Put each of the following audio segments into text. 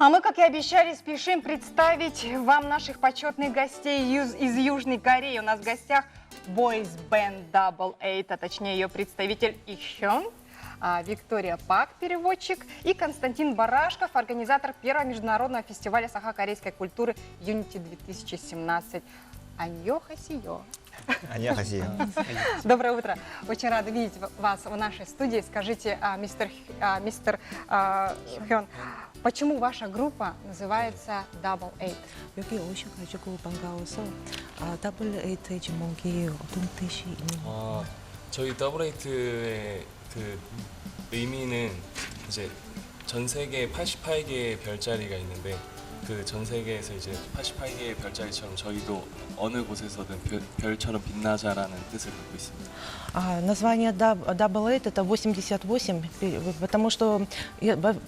А мы, как и обещали, спешим представить вам наших почетных гостей из Южной Кореи. У нас в гостях Boys Band Double Eight, а точнее ее представитель Ихён, Виктория Пак, переводчик, и Константин Барашков, организатор первого международного фестиваля сахо-корейской культуры Unity 2017. Аньохасиё. Аньохасиё. Доброе утро. Очень рада видеть вас в нашей студии. Скажите, мистер Хён, почему ваша группа называется Double Eight? 여기 오셔가지고 반가워서 더블 에이트의 제목이 어떤 뜻이 있는 건가요? 저희 더블에이트의 그 의미는 이제 전 세계에 88개의 별자리가 있는데 그 전 세계에서 이제 88개의 별자리처럼 저희도 어느 곳에서든 별처럼 빛나자라는 뜻을 갖고 있습니다. Название Double Eight это 88, потому что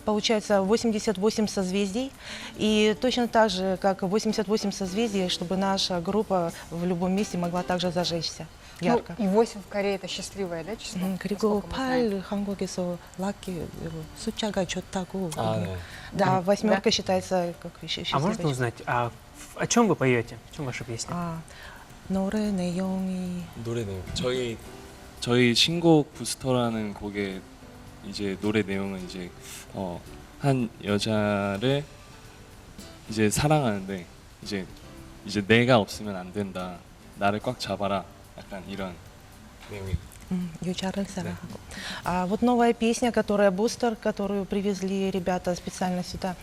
получается 88 созвездий, и точно так же, как 88 созвездий, чтобы наша группа в любом месте могла также зажечься ярко. Ну, и 8 в Корее это счастливое, да, число? 그리고 насколько мы знаем? 8 한국에서 락기 숫자가 좋다고. 네. Да, восьмерка считается как А счастливой. можно узнать, о чем вы поете? В чем ваша песня? 노래 내용이 노래네요. 저희 신곡 부스터라는 곡의 이제 노래 내용은 이제 한 여자를 이제 사랑하는데 이제 내가 없으면 안 된다. 나를 꽉 잡아라. 약간 이런 내용이. 여자를 사랑하고. Вот новая песня, которая бустер, которую привезли ребята специально сюда.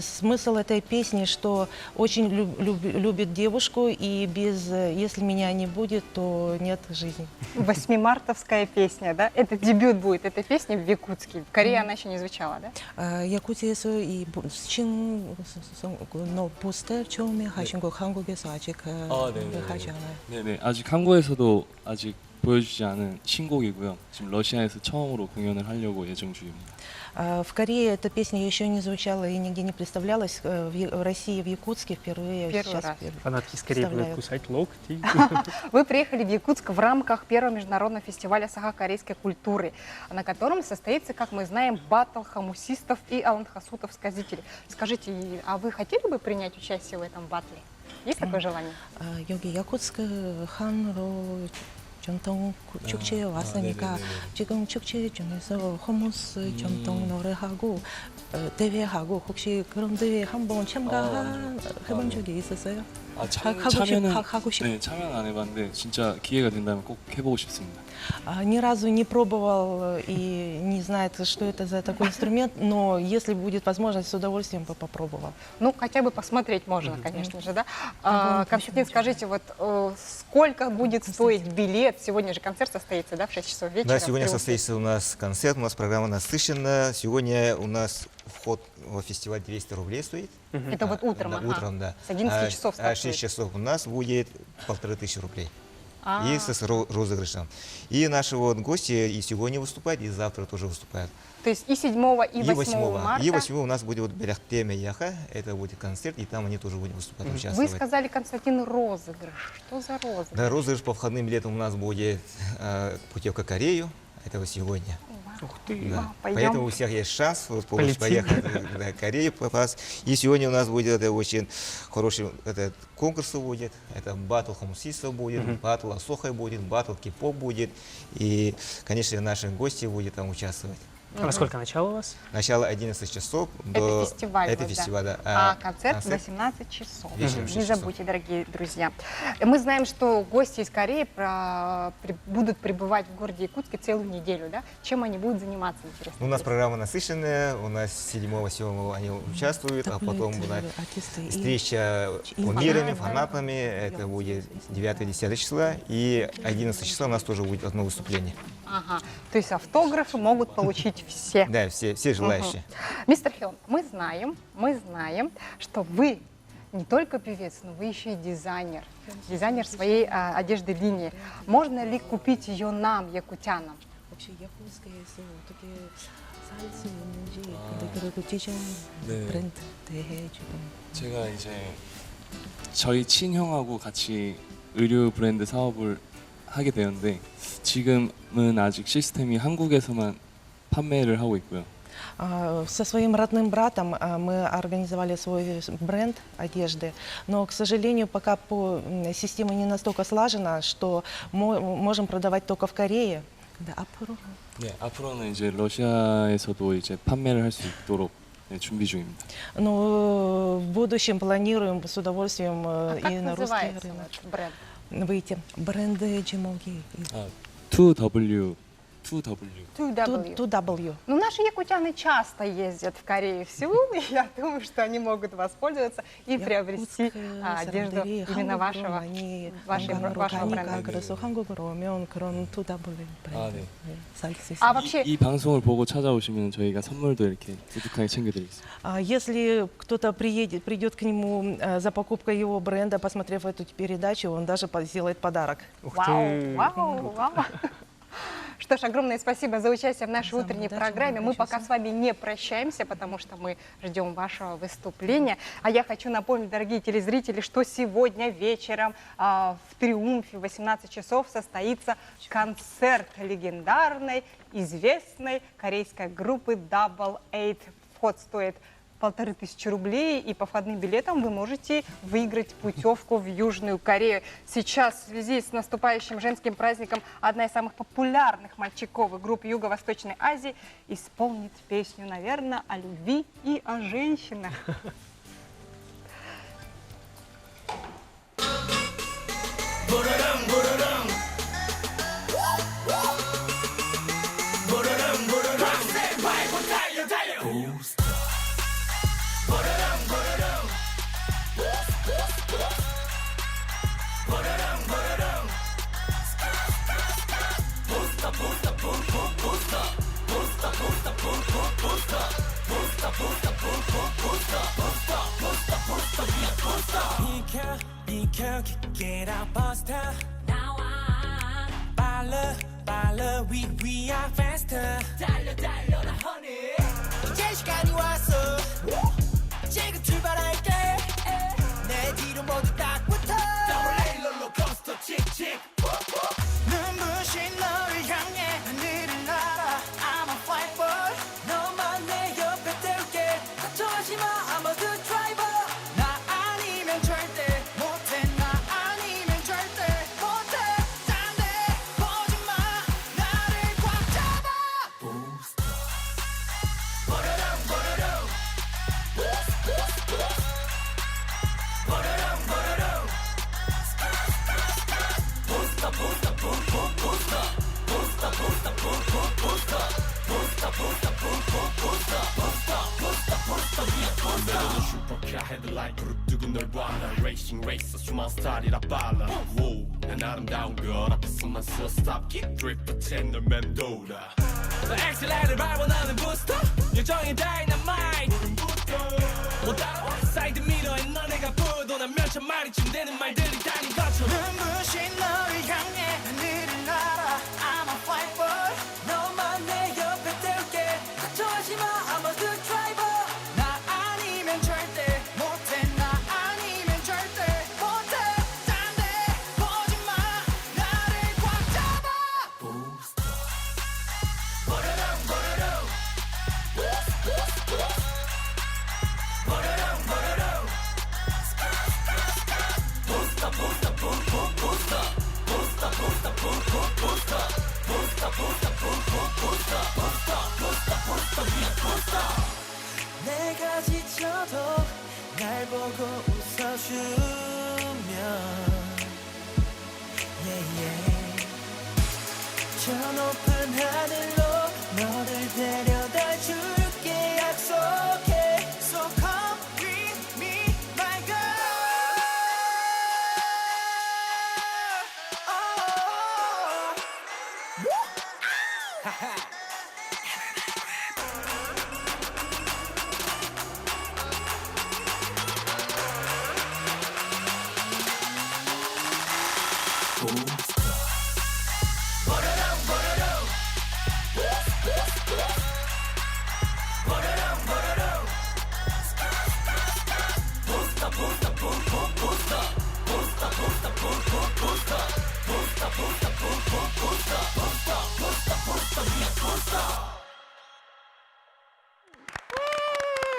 Смысл этой песни, что очень любит девушку, и если меня не будет, то нет жизни. Восьмимартовская песня, да? Это дебют будет этой песни в Якутске. В Корее она еще не звучала, да? 야쿠티에서 이 부스터 처음에 하신 곡 한국에서 아직 하지 않아요. 네네. 아직 한국에서도 아직 보여주지 않은 신곡이고요. 지금 러시아에서 처음으로 공연을 하려고 예정 중입니다. В Корее эта песня еще не звучала и нигде не представлялась. В России, в Якутске впервые Первый сейчас раз. Фанатки скорее будут кусать локти. Вы приехали в Якутск в рамках первого международного фестиваля сахо-корейской культуры, на котором состоится, как мы знаем, баттл хамусистов и аланхасутов-сказителей. Скажите, а вы хотели бы принять участие в этом баттле? Есть такое желание? 여기 야쿠츠크 한로 전통 축제에 왔으니까 지금 축제 중에서 허무스 전통 노래하고 대회하고 혹시 그런 대회 한번 참가해본 적이 있었어요? 하고 싶. 네, 참여는 안 해봤는데 진짜 기회가 된다면 꼭 해보고 싶습니다. Ни разу не пробовал и не знает, что это за такой инструмент, но если будет возможность, с удовольствием бы попробовал. Ну, хотя бы посмотреть можно, конечно же, да? Константин, скажите, вот сколько будет стоить билет? Сегодня же концерт состоится, да, в 6 часов вечера? Да, сегодня состоится у нас концерт, у нас программа насыщена. Сегодня у нас вход в фестиваль 200 рублей стоит. Это вот утром, да, ага. утром, да. С 11 часов стартует. 6 часов у нас будет 1500 рублей. А. И с розыгрышем. И наши вот гости и сегодня выступают, и завтра тоже выступают. То есть и 7 и 8 марта? И 8 у нас будет Берахте Мияха, это будет концерт, и там они тоже будут выступать, Вы участвовать. сказали, Константин, розыгрыш. Что за розыгрыш? Да, розыгрыш по входным билетам у нас будет путевка в Корею, это вот сегодня. Ух ты! Да. Пойдем. Поэтому у всех есть шанс вот, Полетим. поехать в Корею попасть. И сегодня у нас будет очень хороший конкурс будет. Это батл хамусистов будет, батл асохай будет, батл кей-поп будет. И, конечно, наши гости будут там участвовать. А во сколько начало у вас? Начало 11 часов Это фестиваль. Это вот, да. фестиваль, да. А концерт в 18 часов. Вечером в 6 Не часов. забудьте, дорогие друзья. Мы знаем, что гости из Кореи будут пребывать в городе Якутске целую неделю, да? Чем они будут заниматься, интересно? У нас программа насыщенная, у нас 7-7 они участвуют, а потом будет встреча кумирами, фанатами, это будет 9-10 числа, и 11 числа у нас тоже будет одно выступление. Ага. То есть автографы могут получить все. Да, все желающие. Мистер Хён, мы знаем, что вы не только певец, но вы еще и дизайнер своей одежды линии. Можно ли купить ее нам, якутянам? 혹시 야쿠츠크에서 어떻게 살 수 있는지 그리고 디자인 네. 브랜드 대회 지금 제가 이제 저희 친형하고 같이 의류 브랜드 사업을 하게 되었는데 지금은 아직 시스템이 한국에서만 판매를 하고 있고요. Со своим родным братом мы организовали свой бренд одежды, но, к сожалению, пока система не настолько слажена, что можем продавать только в Корее. Да, 앞으로. 네, 앞으로는 이제 러시아에서도 이제 판매를 할 수 있도록 네, 준비 중입니다. Но в будущем планируем с удовольствием Как и на русский называется рынок ваш бренд? выйти. Бренды Джимоги. 2W. 2W. 2W. Ну, наши якутяне часто ездят в Корею в Сеул, и я думаю, что они могут воспользоваться и приобрести одежду именно вашего бренда. 그래서 한국으로 오면 그런 2W 브랜드 네. 살 수 있어요. А вообще, 이 방송을 보고 찾아오시면 저희가 선물도 이렇게 두둑하게 챙겨드리겠습니다. Если кто-то придет к нему за покупкой его бренда, посмотрев эту передачу, он даже сделает подарок. Ух вау, ты! вау, вау. Что ж, огромное спасибо за участие в нашей Самая утренней удачная программе. Мы передача. пока с вами не прощаемся, потому что мы ждем вашего выступления. А я хочу напомнить, дорогие телезрители, что сегодня вечером в Триумфе в 18 часов состоится концерт легендарной, известной корейской группы Double Eight. Вход стоит 1500 рублей, и по входным билетам вы можете выиграть путевку в Южную Корею. Сейчас в связи с наступающим женским праздником одна из самых популярных мальчиковых групп Юго-Восточной Азии исполнит песню, наверное, о любви и о женщинах. 비켜 get out buster now 빨라 we are faster 달려라 honey 이제 시간이 왔어 지금 출발할게 내 뒤로 모두 딱 붙어 Double A 롤러코스터 칙칙 눈부신 너를 향해 하늘을 날아 I'm a fight boy 너만 내 옆에 태울게 걱정하지 마 I'm a good driver 나 아니면 절대 못해 나 아니면 절대 못해 딴 데 보지 마 나를 꽉 잡아 버르릉 버르릉 버르릉 버르릉 부스터 부스터 부스터 부스터 부스터 부스터 부스터 부스터 내려도 슈퍼카 헤드라인 그룹 두고 널 봐라 레이싱 레이서 수많은 스타일이라 빨라 Whoa, 난 아름다운 걸 앞에서만 서 Stop keep drift 채널 맴돌아 엑셀레이터를 밟아 나는 부스터 요정이 다이너마이트 못 따라와 사이드 미러에 너네가 보여도 난 몇천 마리쯤 되는 말들이 다닌 것처럼 눈부신 너를 향해 하늘을 날아 I'm a fight boy 너만 내 옆에 태울게 걱정하지 마 I'm a good driver 나 아니면 절대 못해 나 아니면 절대 못해 딴 데 보지 마 나를 꽉 잡아 버르릉 버르릉 버르릉 버르릉 부스터 부스터 부스터 부스터 부스터 부스터 부스터 부스터 부스터 부스터 내가 지쳐도 날 보고 웃어주면 yeah, yeah. 저 높은 하늘로